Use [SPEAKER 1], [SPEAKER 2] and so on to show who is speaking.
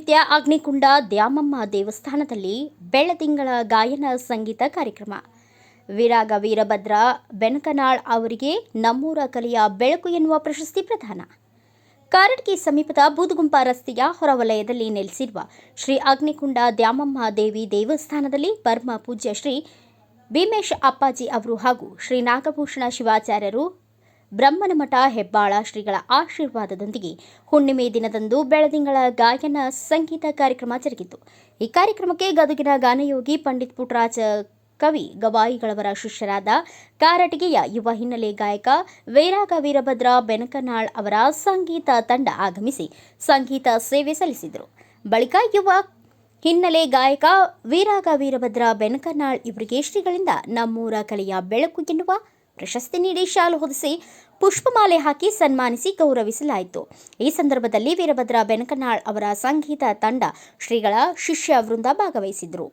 [SPEAKER 1] ಸಾಹಿತ್ಯ ಅಗ್ನಿಕುಂಡ ದ್ಯಾಮಮ್ಮ ದೇವಸ್ಥಾನದಲ್ಲಿ ಬೆಳದಿಂಗಳ ಗಾಯನ ಸಂಗೀತ ಕಾರ್ಯಕ್ರಮ. ವಿರಾಗ ವೀರಭದ್ರ ಬೆನಕನಾಳ್ ಅವರಿಗೆ ನಮ್ಮೂರ ಕಲೆಯ ಬೆಳಕು ಎನ್ನುವ ಪ್ರಶಸ್ತಿ ಪ್ರದಾನ. ಕಾರಟಗಿ ಸಮೀಪದ ಬೂದುಗುಂಪ ರಸ್ತೆಯ ಹೊರವಲಯದಲ್ಲಿ ನೆಲೆಸಿರುವ ಶ್ರೀ ಅಗ್ನಿಕುಂಡ ದ್ಯಾಮಮ್ಮ ದೇವಿ ದೇವಸ್ಥಾನದಲ್ಲಿ ಪರಮ ಪೂಜ್ಯ ಶ್ರೀ ಭೀಮೇಶ್ ಅಪ್ಪಾಜಿ ಅವರು ಹಾಗೂ ಶ್ರೀ ನಾಗಭೂಷಣ ಶಿವಾಚಾರ್ಯರು ಬ್ರಹ್ಮನಮಠ ಹೆಬ್ಬಾಳ ಶ್ರೀಗಳ ಆಶೀರ್ವಾದದೊಂದಿಗೆ ಹುಣ್ಣಿಮೆ ದಿನದಂದು ಬೆಳದಿಂಗಳ ಗಾಯನ ಸಂಗೀತ ಕಾರ್ಯಕ್ರಮ ಜರುಗಿತು. ಈ ಕಾರ್ಯಕ್ರಮಕ್ಕೆ ಗದಗಿನ ಗಾನಯೋಗಿ ಪಂಡಿತ್ ಪುಟ್ಟರಾಜ ಕವಿ ಗವಾಯಿಗಳವರ ಶಿಷ್ಯರಾದ ಕಾರಟಗಿಯ ಯುವ ಹಿನ್ನೆಲೆ ಗಾಯಕ ವಿರಾಗ ವೀರಭದ್ರ ಬೆನಕನಾಳ್ ಅವರ ಸಂಗೀತ ತಂಡ ಆಗಮಿಸಿ ಸಂಗೀತ ಸೇವೆ ಸಲ್ಲಿಸಿದರು. ಬಳಿಕ ಯುವ ಹಿನ್ನೆಲೆ ಗಾಯಕ ವಿರಾಗ ವೀರಭದ್ರ ಬೆನಕನಾಳ್ ಇವರಿಗೆ ಶ್ರೀಗಳಿಂದ ನಮ್ಮೂರ ಕಲೆಯ ಬೆಳಕು ಎನ್ನುವ ಪ್ರಶಸ್ತಿ ನೀಡಿ ಶಾಲು ಹೊದಿಸಿ ಪುಷ್ಪಮಾಲೆ ಹಾಕಿ ಸನ್ಮಾನಿಸಿ ಗೌರವಿಸಲಾಯಿತು. ಈ ಸಂದರ್ಭದಲ್ಲಿ ವೀರಭದ್ರ ಬೆನಕನಾಳ್ ಅವರ ಸಂಗೀತ ತಂಡ ಶ್ರೀಗಳ ಶಿಷ್ಯ ವೃಂದ ಭಾಗವಹಿಸಿದರು.